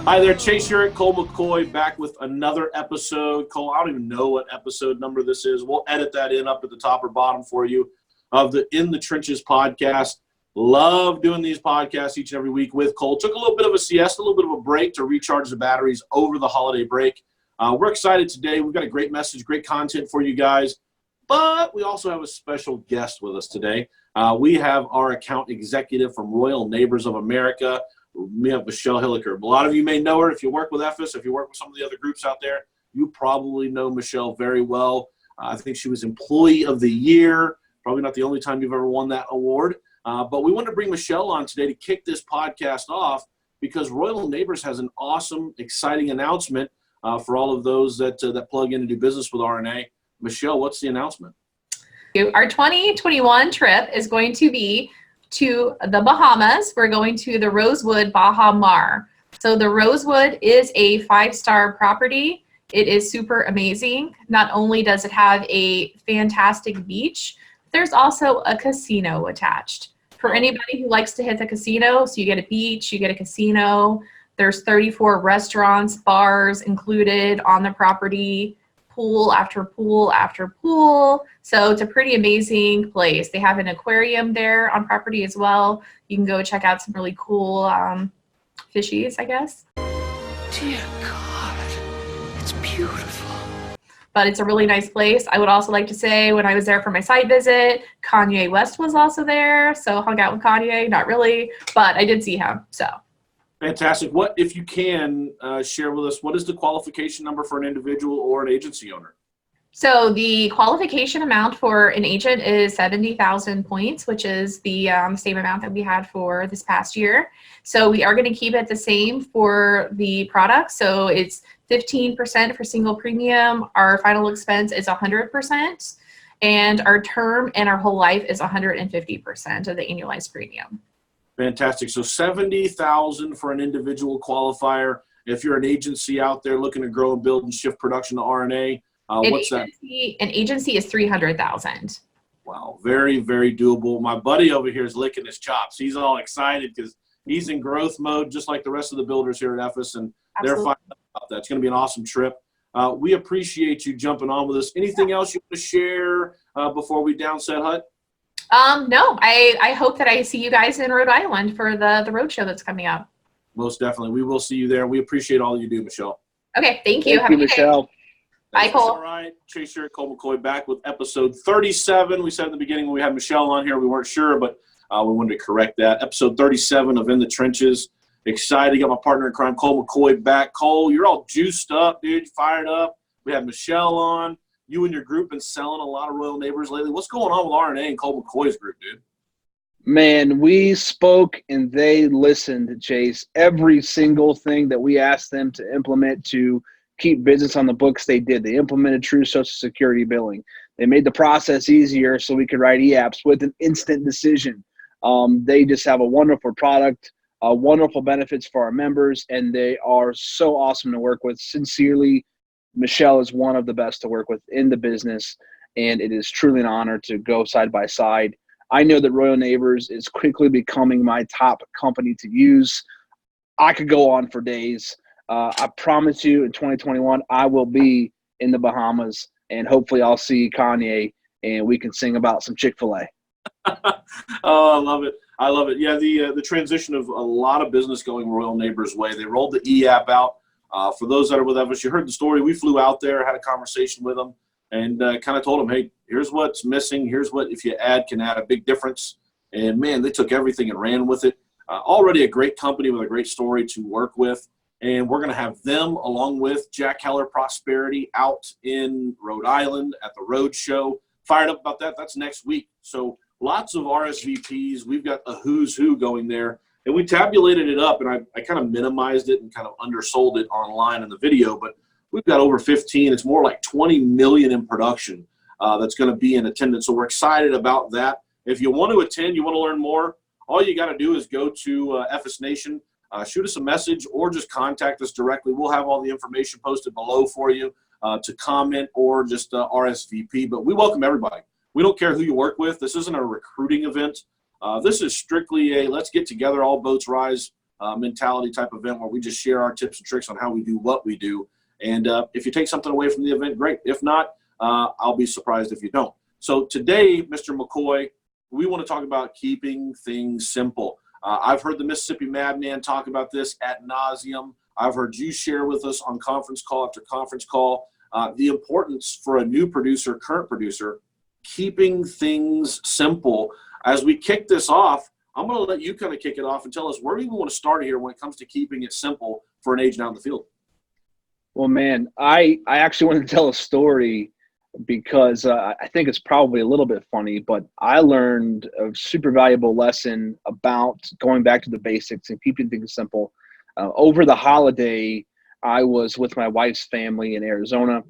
Hi there, Chase here at Kool McCoy, back with another episode. Cole, I don't even know what episode number this is. We'll edit that in up at the top or bottom for you of the In The Trenches podcast. Love doing these podcasts each and every week with Cole. Took a little bit of a siesta, a little bit of a break to recharge the batteries over the holiday break. We're excited today. We've got a great message, great content for you guys. But we also have a special guest with us today. We have our account executive from Royal Neighbors of America. We have Michelle Hilliker. A lot of you may know her if you work with EFES, if you work with some of the other groups out there. You probably know Michelle very well. I think she was Employee of the Year. Probably not the only time you've ever won that award. But we wanted to bring Michelle on today to kick this podcast off because Royal Neighbors has an awesome, exciting announcement for all of those that plug in and do business with RNA. Michelle, what's the announcement? Our 2021 trip is going to be to the Bahamas. We're going to the Rosewood Baha Mar. So the Rosewood is a 5-star property. It is super amazing. Not only does it have a fantastic beach, there's also a casino attached. For anybody who likes to hit the casino, so you get a beach, you get a casino. There's 34 restaurants, bars included on the property. Pool after pool after pool. So it's a pretty amazing place. They have an aquarium there on property as well. You can go check out some really cool fishies, I guess. Dear God, it's beautiful. But it's a really nice place. I would also like to say when I was there for my site visit, Kanye West was also there. So hung out with Kanye, not really, but I did see him, so. Fantastic. What, if you can, share with us, what is the qualification number for an individual or an agency owner? So the qualification amount for an agent is 70,000 points, which is the same amount that we had for this past year. So we are going to keep it the same for the product. So it's 15% for single premium. Our final expense is 100%. And our term and our whole life is 150% of the annualized premium. Fantastic. So 70,000 for an individual qualifier. If you're an agency out there looking to grow and build and shift production to RNA, what's that? An agency is 300,000. Wow, very, very doable. My buddy over here is licking his chops. He's all excited because he's in growth mode, just like the rest of the builders here at EFES, and they're fine about that. It's going to be an awesome trip. We appreciate you jumping on with us. Anything else you want to share before we downset Hut? No, I hope that I see you guys in Rhode Island for the road show that's coming up. Most definitely. We will see you there. We appreciate all you do, Michelle. Okay, thank you. Thank you, Michelle. Bye, Cole. All right, Chase here at Kool McCoy back with episode 37. We said in the beginning when we had Michelle on here, we weren't sure, but we wanted to correct that. Episode 37 of In The Trenches. Excited to get my partner in crime, Kool McCoy, back. Cole, you're all juiced up, dude. Fired up. We had Michelle on. You and your group been selling a lot of Royal Neighbors lately. What's going on with RNA and Kool McCoy's group, dude? Man, we spoke and they listened, Chase. Every single thing that we asked them to implement to keep business on the books, they did. They implemented true Social Security billing. They made the process easier so we could write e-apps with an instant decision. They just have a wonderful product, wonderful benefits for our members, and they are so awesome to work with. Sincerely, Michelle is one of the best to work with in the business, and it is truly an honor to go side by side. I know that Royal Neighbors is quickly becoming my top company to use. I could go on for days. I promise you in 2021, I will be in the Bahamas, and hopefully I'll see Kanye, and we can sing about some Chick-fil-A. Oh, I love it. I love it. Yeah, the transition of a lot of business going Royal Neighbors' way. They rolled the e-app out. For those that are with us, you heard the story. We flew out there, had a conversation with them, and kind of told them, hey, here's what's missing. Here's what, if you can add a big difference. And, man, they took everything and ran with it. Already a great company with a great story to work with. And we're going to have them, along with Jack Heller Prosperity, out in Rhode Island at the Road Show. Fired up about that. That's next week. So lots of RSVPs. We've got a who's who going there. And we tabulated it up, and I kind of minimized it and kind of undersold it online in the video, but we've got over 15. It's more like 20 million in production that's going to be in attendance. So we're excited about that. If you want to attend, you want to learn more, all you got to do is go to EFES Nation, shoot us a message, or just contact us directly. We'll have all the information posted below for you to comment or just RSVP. But we welcome everybody. We don't care who you work with. This isn't a recruiting event. This is strictly a let's get together, all boats rise, mentality type event where we just share our tips and tricks on how we do what we do. And if you take something away from the event, great. If not, I'll be surprised if you don't. So today, Mr. McCoy, we want to talk about keeping things simple. I've heard the Mississippi Madman talk about this ad nauseum. I've heard you share with us on conference call after conference call the importance for a new producer, current producer, keeping things simple. As we kick this off, I'm going to let you kind of kick it off and tell us where do you want to start here when it comes to keeping it simple for an agent out in the field. Well, man, I actually want to tell a story because I think it's probably a little bit funny, but I learned a super valuable lesson about going back to the basics and keeping things simple. Over the holiday, I was with my wife's family in Arizona,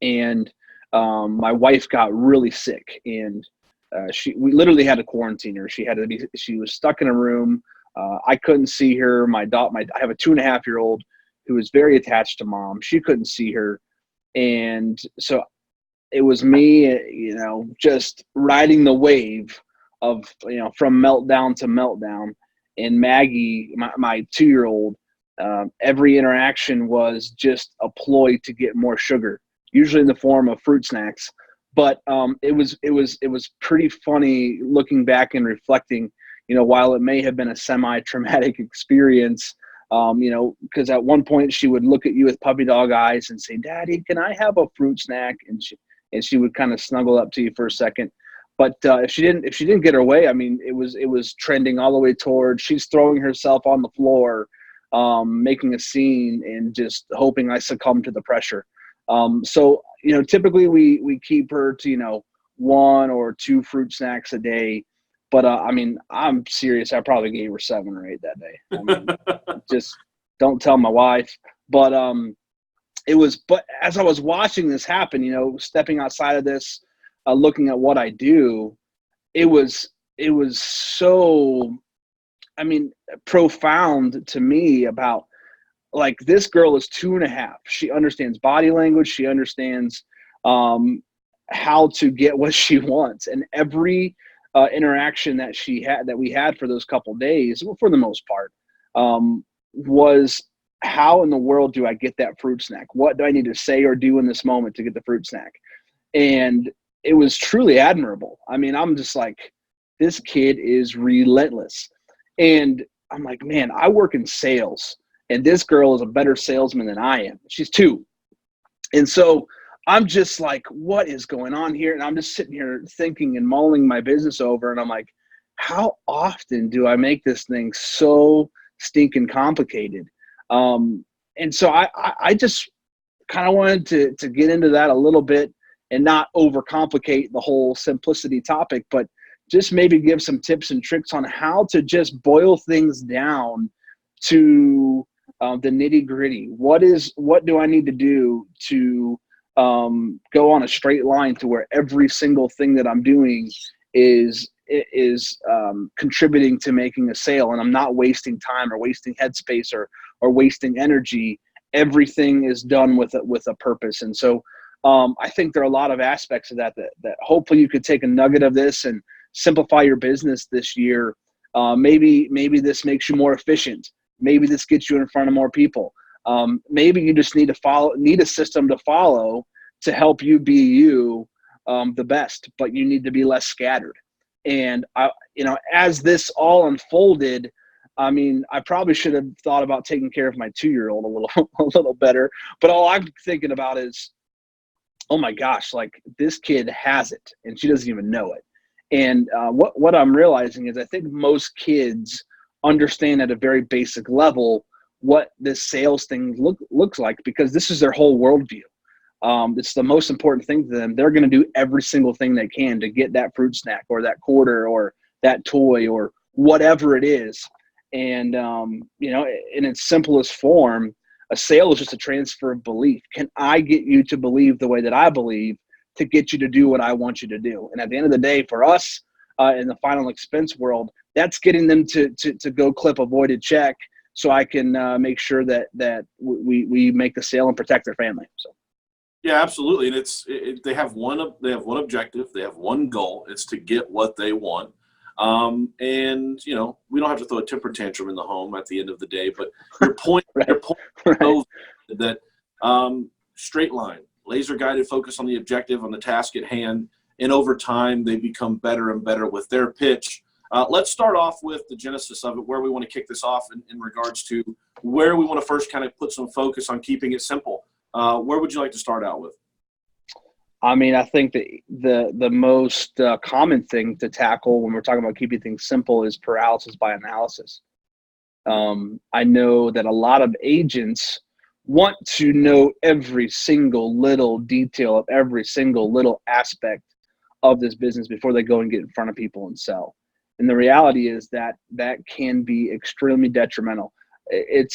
and my wife got really sick, and we literally had to quarantine her. She was stuck in a room. I couldn't see her. I have a 2.5-year-old who was very attached to mom. She couldn't see her. And so it was me, just riding the wave of, from meltdown to meltdown. And Maggie, my 2-year-old, every interaction was just a ploy to get more sugar, usually in the form of fruit snacks. But it was pretty funny looking back and reflecting, while it may have been a semi-traumatic experience, because at one point she would look at you with puppy dog eyes and say, "Daddy, can I have a fruit snack?" And she would kind of snuggle up to you for a second. But if she didn't get her way, I mean, it was trending all the way towards she's throwing herself on the floor, making a scene and just hoping I succumb to the pressure. So typically we keep her to 1 or 2 fruit snacks a day. But, I'm serious. I probably gave her 7 or 8 that day. I mean, just don't tell my wife. But but as I was watching this happen, stepping outside of this, looking at what I do, it was so, profound to me about, like, this girl is 2.5. She understands body language. She understands how to get what she wants. And every interaction that we had for those couple days, well, for the most part, was how in the world do I get that fruit snack? What do I need to say or do in this moment to get the fruit snack? And it was truly admirable. I mean, I'm just like, this kid is relentless. And I'm like, man, I work in sales, and this girl is a better salesman than I am. She's 2. And so I'm just like, what is going on here? And I'm just sitting here thinking and mulling my business over. And I'm like, how often do I make this thing so stinking complicated? And so I just kind of wanted to get into that a little bit and not overcomplicate the whole simplicity topic, but just maybe give some tips and tricks on how to just boil things down to the nitty gritty. What do I need to do to go on a straight line to where every single thing that I'm doing is contributing to making a sale, and I'm not wasting time or wasting headspace or wasting energy. Everything is done with a purpose. And so I think there are a lot of aspects of that hopefully you could take a nugget of this and simplify your business this year. Maybe this makes you more efficient. Maybe this gets you in front of more people. Maybe you just need a system to follow to help you be you the best, but you need to be less scattered. And as this all unfolded, I probably should have thought about taking care of my 2-year-old a little better, but all I'm thinking about is, oh my gosh, like, this kid has it and she doesn't even know it. And what I'm realizing is I think most kids understand at a very basic level what this sales thing looks like, because this is their whole worldview. It's the most important thing to them. They're going to do every single thing they can to get that fruit snack or that quarter or that toy or whatever it is. And, in its simplest form, a sale is just a transfer of belief. Can I get you to believe the way that I believe to get you to do what I want you to do? And at the end of the day, for us in the final expense world, that's getting them to go clip a voided check so I can make sure that we make the sale and protect their family. So. Yeah, absolutely. And they have one objective. They have one goal. It's to get what they want. And, you know, we don't have to throw a temper tantrum in the home at the end of the day, but your point, Right. goes that straight line, laser guided focus on the objective, on the task at hand. And over time, they become better and better with their pitch. Let's start off with the genesis of it, where we want to kick this off in regards to where we want to first kind of put some focus on keeping it simple. Where would you like to start out with? I mean, I think that the most common thing to tackle when we're talking about keeping things simple is paralysis by analysis. I know that a lot of agents want to know every single little detail of every single little aspect of this business before they go and get in front of people and sell. And the reality is that can be extremely detrimental. It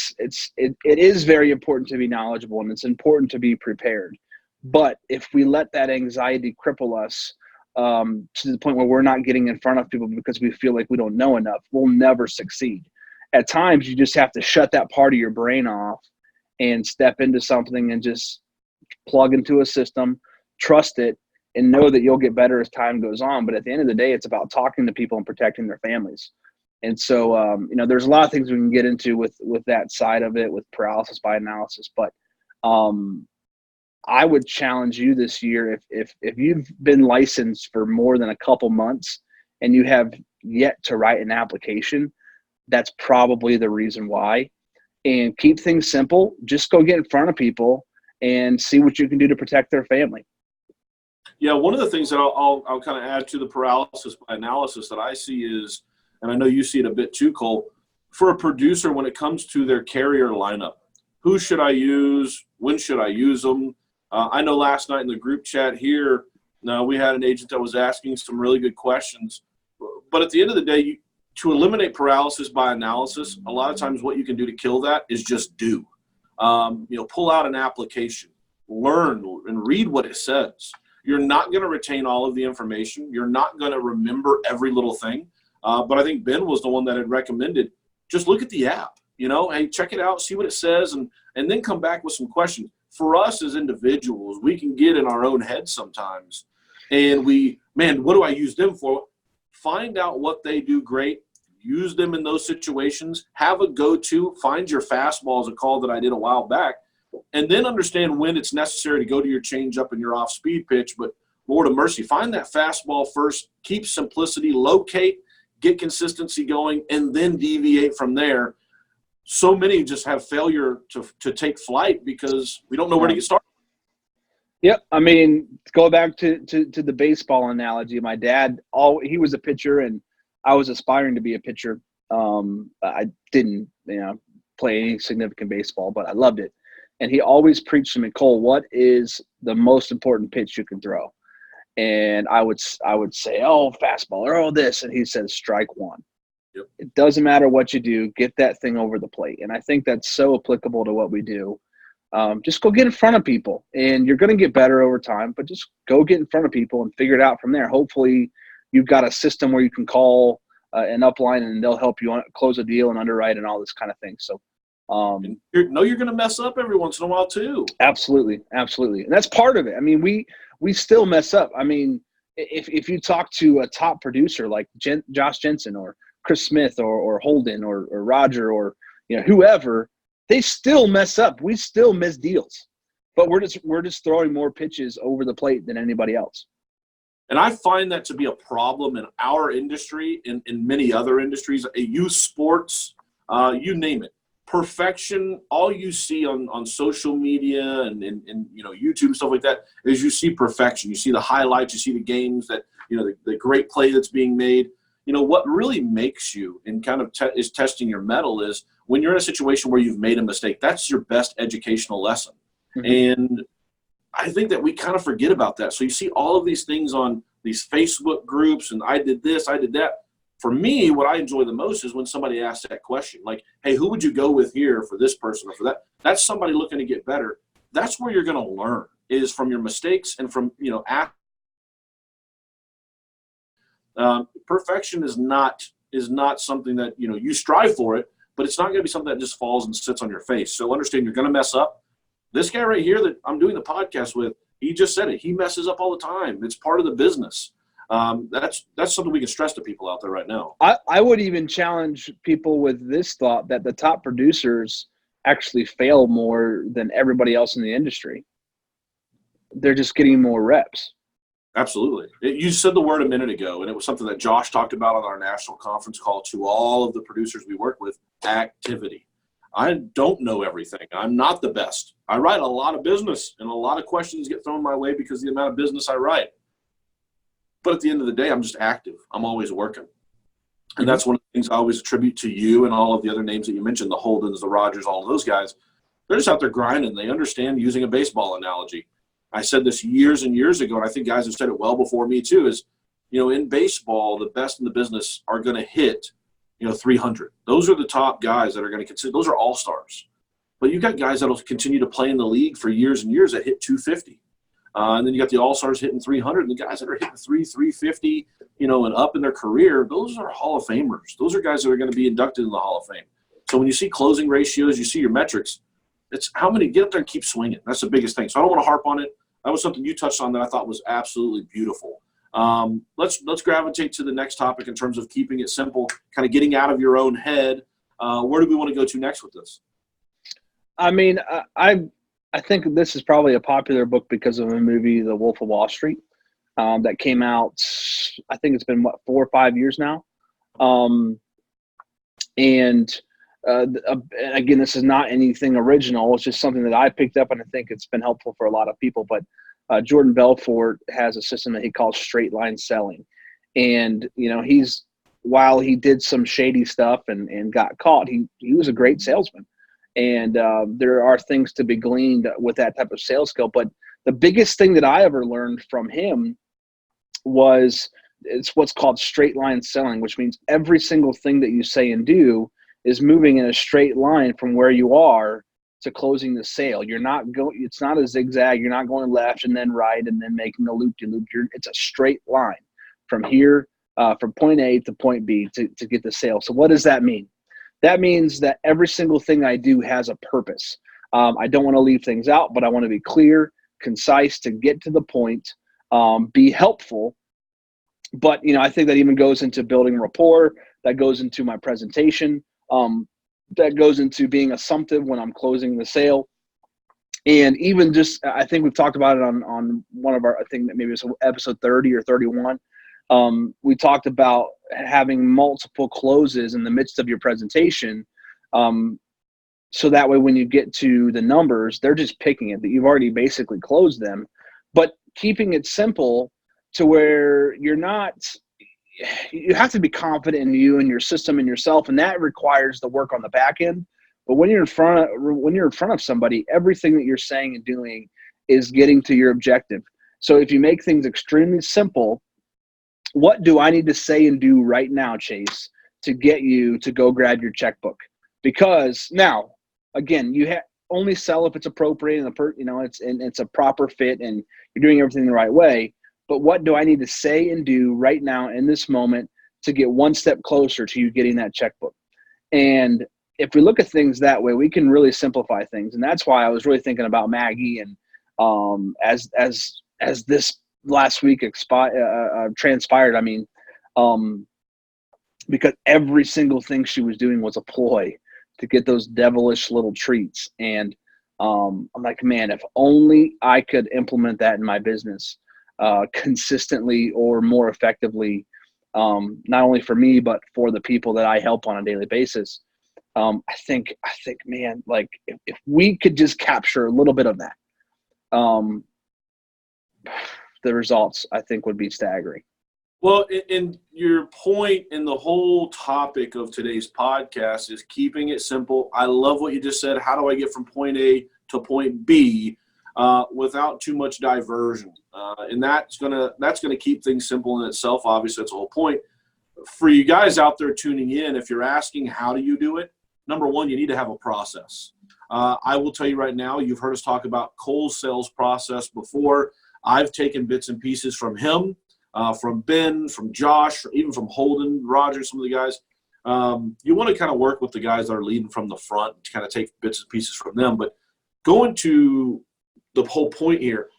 is very important to be knowledgeable, and it's important to be prepared. But if we let that anxiety cripple us to the point where we're not getting in front of people because we feel like we don't know enough, we'll never succeed. At times, you just have to shut that part of your brain off and step into something and just plug into a system, trust it, and know that you'll get better as time goes on. But at the end of the day, it's about talking to people and protecting their families. And so, you know, there's a lot of things we can get into with that side of it, with paralysis by analysis. But I would challenge you this year, if you've been licensed for more than a couple months and you have yet to write an application, that's probably the reason why. And keep things simple. Just go get in front of people and see what you can do to protect their family. Yeah, one of the things that I'll kind of add to the paralysis by analysis that I see is, and I know you see it a bit too, Cole, for a producer when it comes to their carrier lineup, who should I use? When should I use them? I know last night in the group chat here, we had an agent that was asking some really good questions. But at the end of the day, to eliminate paralysis by analysis, a lot of times what you can do to kill that is just do. You know, pull out an application, learn and read what it says. You're not going to retain all of the information. You're not going to remember every little thing. But I think Ben was the one that had recommended, just look at the app, you know, hey, check it out, see what it says, and then come back with some questions. For us as individuals, we can get in our own head sometimes. And what do I use them for? Find out what they do great. Use them in those situations. Have a go-to. Find your fastball is a call that I did a while back. And then understand when it's necessary to go to your changeup and your off-speed pitch. But Lord of mercy, find that fastball first. Keep simplicity. Locate. Get consistency going. And then deviate from there. So many just have failure to take flight because we don't know where to get started. Yep. I mean, go back to the baseball analogy. My dad, he was a pitcher, and I was aspiring to be a pitcher. I didn't, play any significant baseball, but I loved it. And he always preached to me, Cole, what is the most important pitch you can throw? And I would say, oh, fastball, or oh, this. And he says, strike one. Yep. It doesn't matter what you do, get that thing over the plate. And I think that's so applicable to what we do. Just go get in front of people, and you're going to get better over time, but just go get in front of people and figure it out from there. Hopefully you've got a system where you can call an upline and they'll help you close a deal and underwrite and all this kind of thing. So, and you're going to mess up every once in a while too. Absolutely. Absolutely. And that's part of it. I mean, we still mess up. I mean, if you talk to a top producer like Josh Jensen or Chris Smith or Holden or Roger or whoever, they still mess up. We still miss deals, but we're just throwing more pitches over the plate than anybody else. And I find that to be a problem in our industry, in many other industries, youth sports, you name it. Perfection, all you see on social media and YouTube and stuff like that is you see perfection. You see the highlights, you see the games that, the great play that's being made. What really makes you and kind of is testing your mettle is when you're in a situation where you've made a mistake. That's your best educational lesson. Mm-hmm. And I think that we kind of forget about that. So you see all of these things on these Facebook groups, and I did this, I did that. For me, what I enjoy the most is when somebody asks that question, like, hey, who would you go with here for this person or for that? That's somebody looking to get better. That's where you're going to learn, is from your mistakes and from, perfection is not something that, you strive for it, but it's not going to be something that just falls and sits on your face. So understand you're going to mess up. This guy right here that I'm doing the podcast with, he just said it. He messes up all the time. It's part of the business. That's something we can stress to people out there right now. I would even challenge people with this thought that the top producers actually fail more than everybody else in the industry. They're just getting more reps. Absolutely. You said the word a minute ago, and it was something that Josh talked about on our national conference call to all of the producers we work with, activity. I don't know everything. I'm not the best. I write a lot of business, and a lot of questions get thrown my way because of the amount of business I write. But at the end of the day, I'm just active. I'm always working. And that's one of the things I always attribute to you and all of the other names that you mentioned, the Holdens, the Rogers, all of those guys. They're just out there grinding. They understand using a baseball analogy. I said this years and years ago, and I think guys have said it well before me too, is, in baseball, the best in the business are going to hit, 300. Those are the top guys that are going to consider. Those are all-stars. But you've got guys that will continue to play in the league for years and years that hit 250. And then you got the all-stars hitting 300, and the guys that are hitting 350, and up in their career, those are Hall of Famers. Those are guys that are going to be inducted in the Hall of Fame. So when you see closing ratios, you see your metrics, it's how many get up there and keep swinging. That's the biggest thing. So I don't want to harp on it. That was something you touched on that I thought was absolutely beautiful. Let's gravitate to the next topic in terms of keeping it simple, kind of getting out of your own head. Where do we want to go to next with this? I mean, I think this is probably a popular book because of a movie, The Wolf of Wall Street, that came out. I think it's been 4 or 5 years now. Again, this is not anything original. It's just something that I picked up, and I think it's been helpful for a lot of people. But Jordan Belfort has a system that he calls straight line selling. And, while he did some shady stuff and got caught, he was a great salesman. And there are things to be gleaned with that type of sales skill. But the biggest thing that I ever learned from him was it's what's called straight line selling, which means every single thing that you say and do is moving in a straight line from where you are to closing the sale. It's not a zigzag. You're not going left and then right and then making a loop-de-loop. It's a straight line from here, from point A to point B to get the sale. So what does that mean? That means that every single thing I do has a purpose. I don't want to leave things out, but I want to be clear, concise, to get to the point, be helpful. But, I think that even goes into building rapport. That goes into my presentation. That goes into being assumptive when I'm closing the sale. And even just, I think we've talked about it on one of our, I think that maybe it's episode 30 or 31. We talked about having multiple closes in the midst of your presentation. So that way, when you get to the numbers, they're just picking it, that you've already basically closed them, but keeping it simple to where you have to be confident in you and your system and yourself. And that requires the work on the back end. But when you're in front of somebody, everything that you're saying and doing is getting to your objective. So if you make things extremely simple, what do I need to say and do right now, Chase, to get you to go grab your checkbook? Because now, again, you only sell if it's appropriate and it's a proper fit and you're doing everything the right way. But what do I need to say and do right now in this moment to get one step closer to you getting that checkbook? And if we look at things that way, we can really simplify things. And that's why I was really thinking about Maggie. And as this last week transpired, because every single thing she was doing was a ploy to get those devilish little treats. And I'm like, man, if only I could implement that in my business consistently or more effectively, not only for me, but for the people that I help on a daily basis. I think, man, like if we could just capture a little bit of that, the results I think would be staggering. Well, and your point in the whole topic of today's podcast is keeping it simple. I love what you just said. How do I get from point A to point B without too much diversion? And that's gonna keep things simple in itself. Obviously, that's the whole point. For you guys out there tuning in, if you're asking how do you do it, number one, you need to have a process. I will tell you right now, you've heard us talk about Kool's sales process before. I've taken bits and pieces from him, from Ben, from Josh, even from Holden, Roger, some of the guys. You want to kind of work with the guys that are leading from the front to kind of take bits and pieces from them. But going to the whole point here,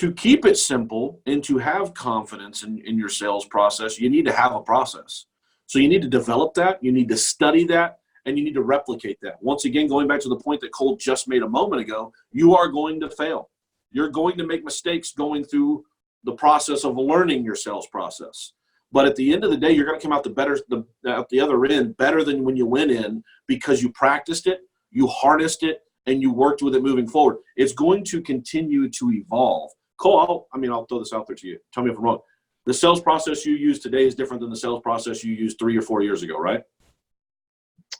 To keep it simple and to have confidence in your sales process, you need to have a process. So you need to develop that, you need to study that, and you need to replicate that. Once again, going back to the point that Cole just made a moment ago, you are going to fail. You're going to make mistakes going through the process of learning your sales process. But at the end of the day, you're going to come out out the other end better than when you went in, because you practiced it, you harnessed it, and you worked with it moving forward. It's going to continue to evolve. Cole, I'll throw this out there to you. Tell me if I'm wrong. The sales process you use today is different than the sales process you used 3 or 4 years ago, right?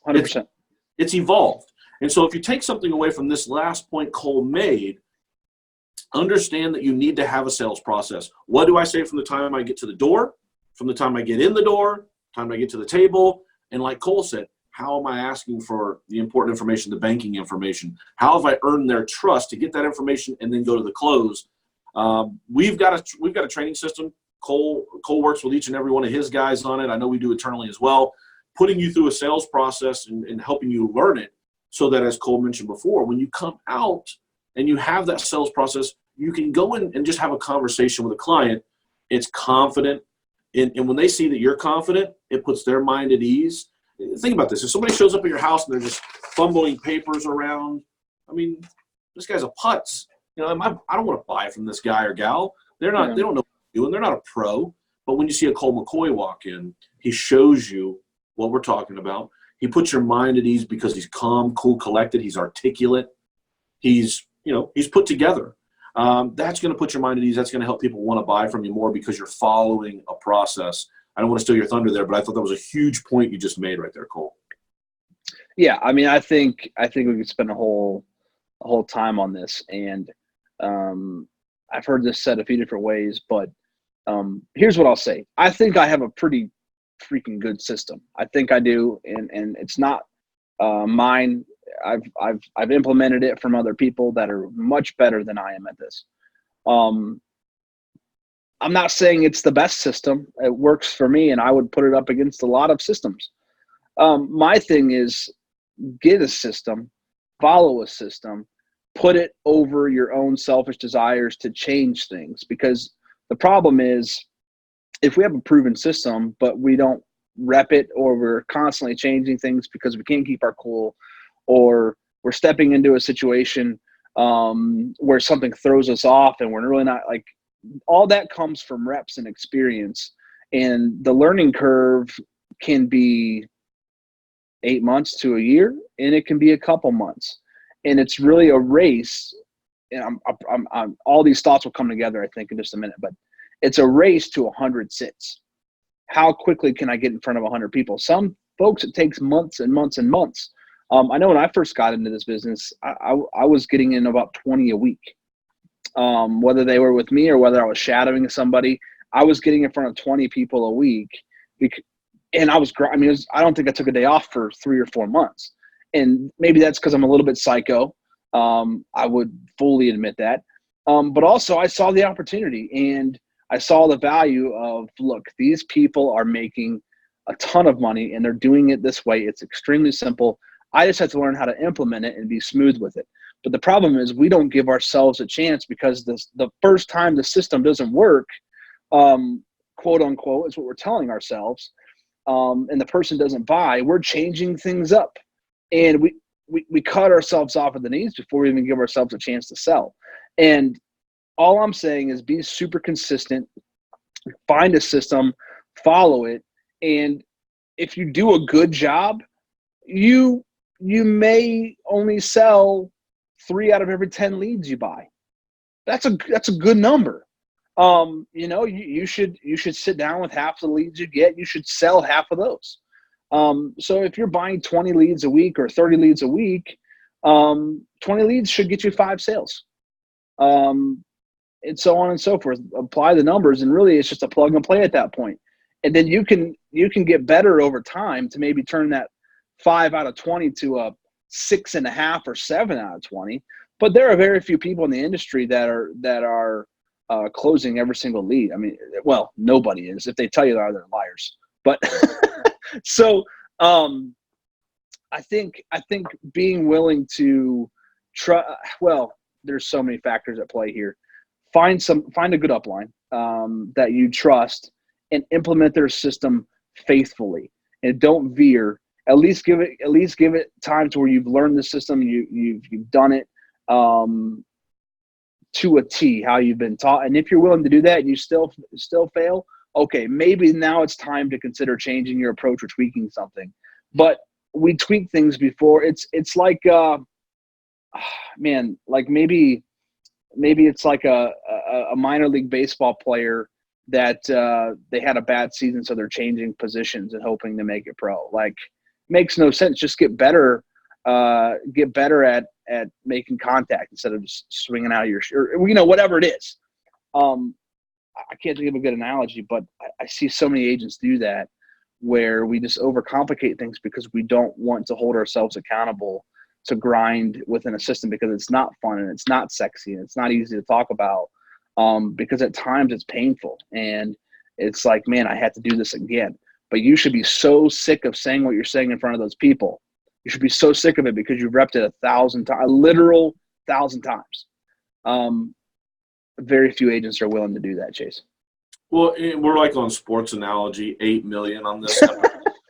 100%. It's evolved. And so if you take something away from this last point Cole made, understand that you need to have a sales process. What do I say from the time I get to the door, from the time I get in the door, time I get to the table? And like Cole said, how am I asking for the important information, the banking information? How have I earned their trust to get that information and then go to the close? We've got a training system. Cole works with each and every one of his guys on it. I know we do internally as well, putting you through a sales process and helping you learn it, so that, as Cole mentioned before, when you come out and you have that sales process, you can go in and just have a conversation with a client. It's confident. And when they see that you're confident, it puts their mind at ease. Think about this. If somebody shows up at your house and they're just fumbling papers around, this guy's a putz. I don't want to buy from this guy or gal. They don't know what they're doing. They're not a pro. But when you see a Kool McCoy walk in, he shows you what we're talking about. He puts your mind at ease because he's calm, cool, collected. He's articulate. He's put together. That's going to put your mind at ease. That's going to help people want to buy from you more because you're following a process. I don't want to steal your thunder there, but I thought that was a huge point you just made right there, Cole. Yeah, I think we could spend a whole time on this, and I've heard this said a few different ways, but here's what I'll say. I think I have a pretty freaking good system. I think I do, and it's not mine. I've implemented it from other people that are much better than I am at this. I'm not saying it's the best system. It works for me, and I would put it up against a lot of systems. My thing is, get a system, follow a system, put it over your own selfish desires to change things. Because the problem is, if we have a proven system, but we don't rep it, or we're constantly changing things because we can't keep our cool, or we're stepping into a situation where something throws us off and we're really not, like, all that comes from reps and experience. And the learning curve can be 8 months to a year, and it can be a couple months. And it's really a race. And I'm all these thoughts will come together, I think, in just a minute, but it's a race to 100 sits. How quickly can I get in front of 100 people? Some folks, it takes months and months and months. I know when I first got into this business, I was getting in about 20 a week. Whether they were with me or whether I was shadowing somebody, I was getting in front of 20 people a week. And I don't think I took a day off for 3 or 4 months. And maybe that's because I'm a little bit psycho. I would fully admit that. But also I saw the opportunity, and I saw the value of, look, these people are making a ton of money and they're doing it this way. It's extremely simple. I just have to learn how to implement it and be smooth with it. But the problem is we don't give ourselves a chance, because the first time the system doesn't work, quote unquote, is what we're telling ourselves, and the person doesn't buy, we're changing things up. And we cut ourselves off at the knees before we even give ourselves a chance to sell. And all I'm saying is be super consistent, find a system, follow it. And if you do a good job, you may only sell 3 out of every 10 leads you buy. That's a good number. You should sit down with half the leads you get. You should sell half of those. So if you're buying 20 leads a week or 30 leads a week, 20 leads should get you 5 sales. And so on and so forth. Apply the numbers, and really it's just a plug and play at that point. And then you can get better over time to maybe turn that 5 out of 20 to a 6.5 or 7 out of 20. But there are very few people in the industry that are closing every single lead. Well, nobody is. If they tell you they are, they're liars. But so I think being willing to try. Well, there's so many factors at play here. find a good upline that you trust and implement their system faithfully, and don't veer. At least give it time to where you've learned the system, you've done it to a T, how you've been taught. And if you're willing to do that and you still fail, okay, maybe now it's time to consider changing your approach or tweaking something. But we tweak things before. It's like man, like maybe it's like a minor league baseball player that they had a bad season, so they're changing positions and hoping to make it pro. Like, makes no sense. Just get better at making contact instead of just swinging out of your shirt, whatever it is. I can't think of a good analogy, but I see so many agents do that, where we just overcomplicate things because we don't want to hold ourselves accountable to grind within a system, because it's not fun and it's not sexy and it's not easy to talk about, because at times it's painful and it's like, man, I had to do this again. But you should be so sick of saying what you're saying in front of those people. You should be so sick of it because you've repped it 1,000 times, a literal 1,000 times. Very few agents are willing to do that, Chase. Well, we're like on sports analogy, 8 million on this,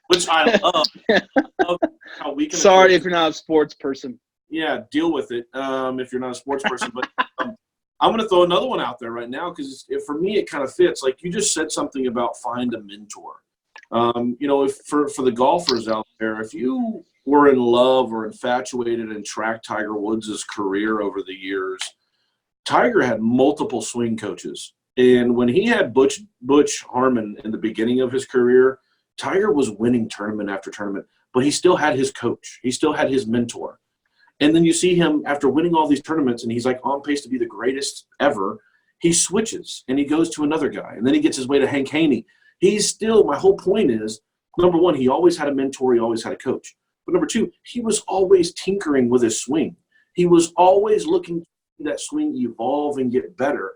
which I love. I love how we can. Sorry if you're not a sports person. Yeah, deal with it if you're not a sports person. But I'm going to throw another one out there right now, because for me it kind of fits. Like you just said something about find a mentor. If for the golfers out there, if you were in love or infatuated and tracked Tiger Woods' career over the years, Tiger had multiple swing coaches. And when he had Butch Harmon in the beginning of his career, Tiger was winning tournament after tournament, but he still had his coach. He still had his mentor. And then you see him after winning all these tournaments, and he's like on pace to be the greatest ever. He switches and he goes to another guy, and then he gets his way to Hank Haney. He's still, my whole point is, number one, he always had a mentor. He always had a coach. But number two, he was always tinkering with his swing. He was always looking to see that swing evolve and get better.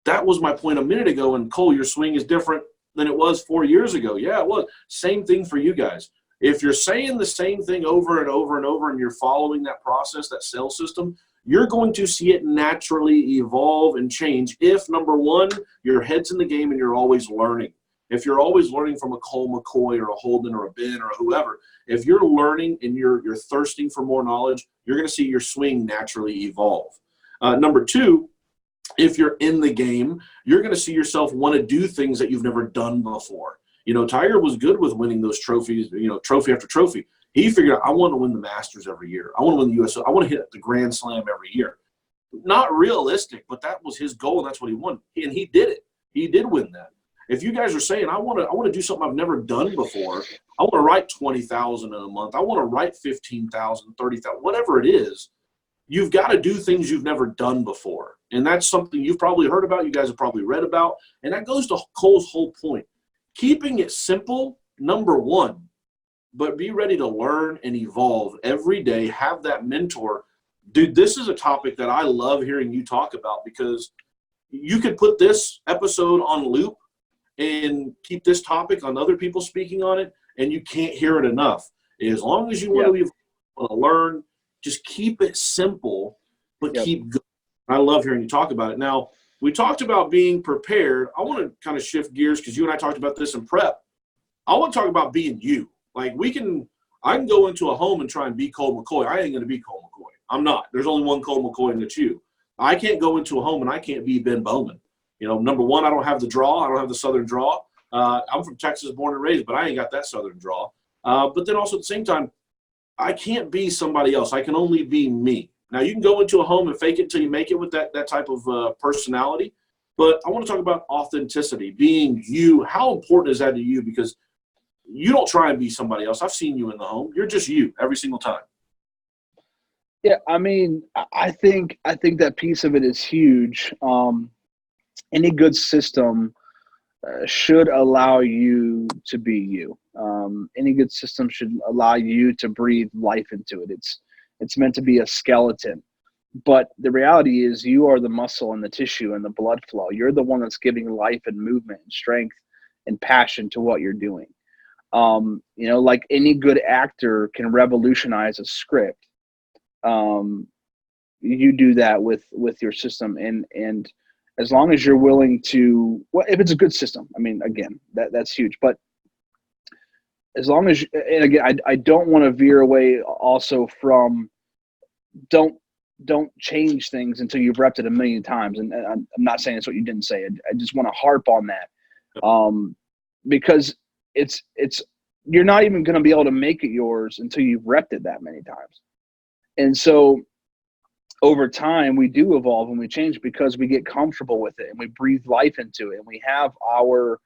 That was my point a minute ago. And Cole, your swing is different than it was 4 years ago. Yeah, it was. Same thing for you guys. If you're saying the same thing over and over and over and you're following that process, that sales system, you're going to see it naturally evolve and change if, number one, your head's in the game and you're always learning. If you're always learning from a Kool McCoy or a Holden or a Ben or whoever, if you're learning and you're thirsting for more knowledge, you're going to see your swing naturally evolve. Number two, if you're in the game, you're going to see yourself want to do things that you've never done before. Tiger was good with winning those trophies, trophy after trophy. He figured out, I want to win the Masters every year. I want to win the US. I want to hit the Grand Slam every year. Not realistic, but that was his goal, and that's what he won. And he did it. He did win that. If you guys are saying, I want to do something I've never done before, I want to write 20,000 in a month, I want to write 15,000, 30,000, whatever it is, you've got to do things you've never done before. And that's something you've probably heard about, you guys have probably read about, and that goes to Cole's whole point. Keeping it simple, number one, but be ready to learn and evolve every day, have that mentor. Dude, this is a topic that I love hearing you talk about, because you could put this episode on loop and keep this topic on other people speaking on it, and you can't hear it enough. As long as you want to learn, just keep it simple, but keep going. I love hearing you talk about it. Now, we talked about being prepared. I want to kind of shift gears, because you and I talked about this in prep. I want to talk about being you. Like I can go into a home and try and be Kool McCoy. I ain't going to be Kool McCoy. I'm not. There's only one Kool McCoy, and it's you. I can't go into a home and I can't be Ben Bowman. Number one, I don't have the draw. I don't have the Southern draw. I'm from Texas, born and raised, but I ain't got that Southern draw. But then also at the same time, I can't be somebody else. I can only be me. Now, you can go into a home and fake it till you make it with that type of personality. But I want to talk about authenticity, being you. How important is that to you? Because you don't try and be somebody else. I've seen you in the home. You're just you every single time. Yeah, I mean, I think that piece of it is huge. Any good system should allow you to be you. Any good system should allow you to breathe life into it. It's meant to be a skeleton. But the reality is you are the muscle and the tissue and the blood flow. You're the one that's giving life and movement and strength and passion to what you're doing. Like any good actor can revolutionize a script. You do that with your system. And as long as you're willing to, well, if it's a good system, I mean, again, that's huge. But as long as, and again, I don't want to veer away also from don't change things until you've repped it a million times. And I'm not saying that's what you didn't say. I just want to harp on that, because it's you're not even going to be able to make it yours until you've repped it that many times. And so over time, we do evolve and we change because we get comfortable with it and we breathe life into it, and we have our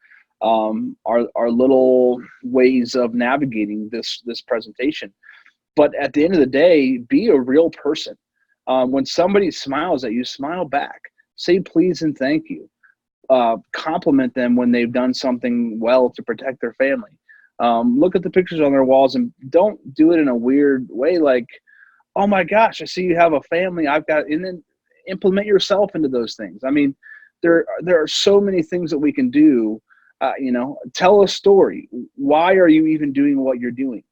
little ways of navigating this presentation. But at the end of the day, be a real person. When somebody smiles at you, smile back. Say please and thank you. Compliment them when they've done something well to protect their family. Look at the pictures on their walls and don't do it in a weird way like, oh my gosh, I see you have a family. I've got, and then implement yourself into those things. I mean, there are so many things that we can do. Tell a story. Why are you even doing what you're doing?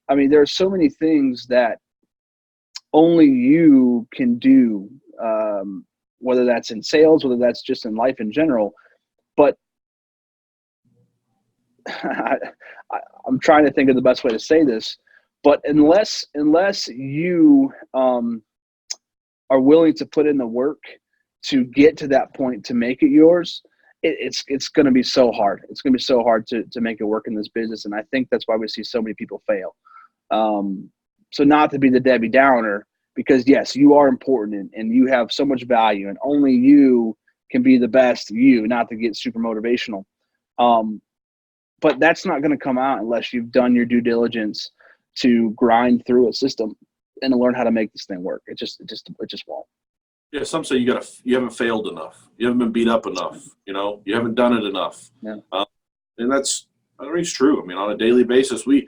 I mean, there are so many things that only you can do, whether that's in sales, whether that's just in life in general. But I'm trying to think of the best way to say this. But unless you are willing to put in the work to get to that point to make it yours, it's going to be so hard. It's going to be so hard to make it work in this business. And I think that's why we see so many people fail. So not to be the Debbie Downer, because yes, you are important and you have so much value and only you can be the best you, not to get super motivational. But that's not going to come out unless you've done your due diligence to grind through a system and to learn how to make this thing work. It just won't. Yeah, some say you haven't failed enough. You haven't been beat up enough. You haven't done it enough. Yeah. And that's, I mean, it's true. I mean, on a daily basis, we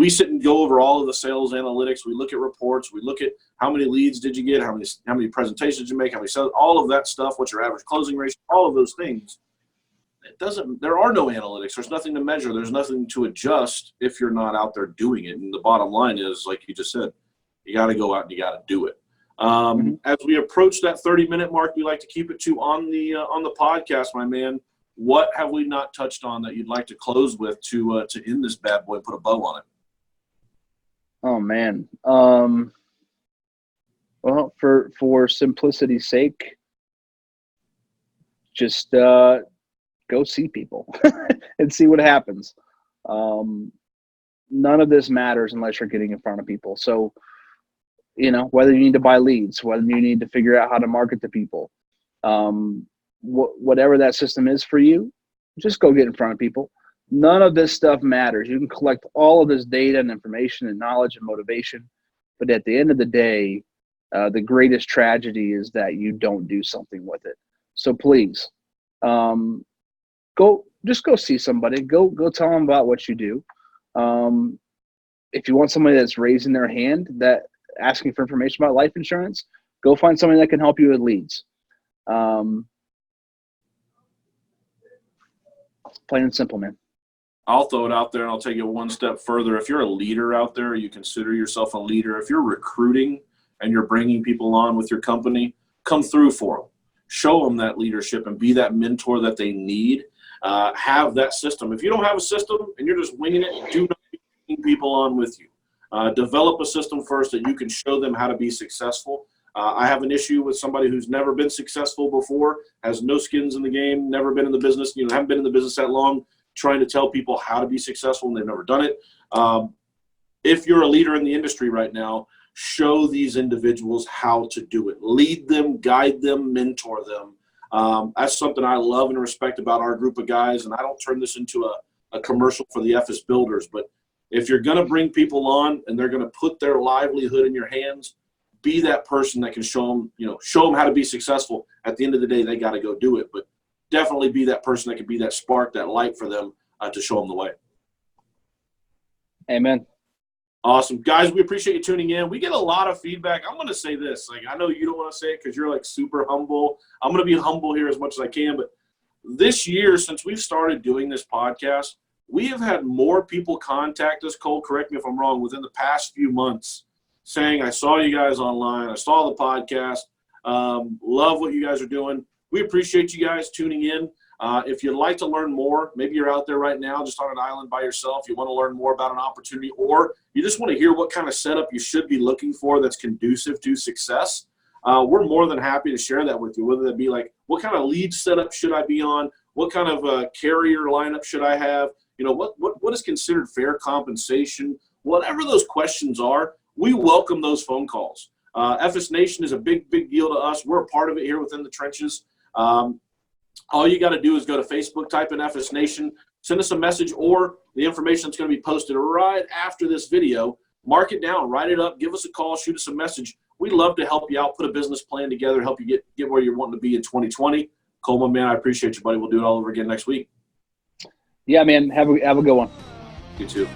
sit and go over all of the sales analytics. We look at reports. We look at how many leads did you get, how many presentations did you make, how many sales, all of that stuff. What's your average closing ratio? All of those things. There are no analytics. There's nothing to measure. There's nothing to adjust if you're not out there doing it. And the bottom line is, like you just said, you got to go out and you got to do it. As we approach that 30-minute mark, we like to keep it to on the podcast, my man. What have we not touched on that you'd like to close with to end this bad boy, put a bow on it? Oh man. Well, for simplicity's sake, just go see people and see what happens. None of this matters unless you're getting in front of people. So, whether you need to buy leads, whether you need to figure out how to market to people, whatever that system is for you, just go get in front of people. None of this stuff matters. You can collect all of this data and information and knowledge and motivation, but at the end of the day, the greatest tragedy is that you don't do something with it. So please, go see somebody. Go tell them about what you do. If you want somebody that's raising their hand, that asking for information about life insurance, go find somebody that can help you with leads. Plain and simple, man. I'll throw it out there and I'll take it one step further. If you're a leader out there, you consider yourself a leader. If you're recruiting and you're bringing people on with your company, come through for them. Show them that leadership and be that mentor that they need. Have that system. If you don't have a system and you're just winging it, do not bring people on with you. Develop a system first that you can show them how to be successful. I have an issue with somebody who's never been successful before, has no skins in the game, never been in the business, haven't been in the business that long, trying to tell people how to be successful and they've never done it. If you're a leader in the industry right now, show these individuals how to do it. Lead them, guide them, mentor them. That's something I love and respect about our group of guys, and I don't turn this into a commercial for the EFES builders, but if you're going to bring people on and they're going to put their livelihood in your hands, be that person that can show them how to be successful. At the end of the day, they got to go do it, but definitely be that person that can be that spark, that light for them to show them the way. Amen. Awesome. Guys, we appreciate you tuning in. We get a lot of feedback. I'm going to say this. I know you don't want to say it because you're super humble. I'm going to be humble here as much as I can, but this year, since we've started doing this podcast, we have had more people contact us, Cole, correct me if I'm wrong, within the past few months saying, I saw you guys online. I saw the podcast. Love what you guys are doing. we appreciate you guys tuning in. If you'd like to learn more, maybe you're out there right now just on an island by yourself, you want to learn more about an opportunity, or you just want to hear what kind of setup you should be looking for that's conducive to success, we're more than happy to share that with you, whether that be like, what kind of lead setup should I be on? What kind of carrier lineup should I have? You know, what is considered fair compensation? Whatever those questions are, we welcome those phone calls. EFES Nation is a big, big deal to us. We're a part of it here within the trenches. All you got to do is go to Facebook, type in EFES Nation, send us a message, or the information that's going to be posted right after this video. Mark it down, write it up, give us a call, shoot us a message. We'd love to help you out, put a business plan together, help you get where you're wanting to be in 2020. Kool, man, I appreciate you, buddy. We'll do it all over again next week. Yeah, man. Have a good one. You too.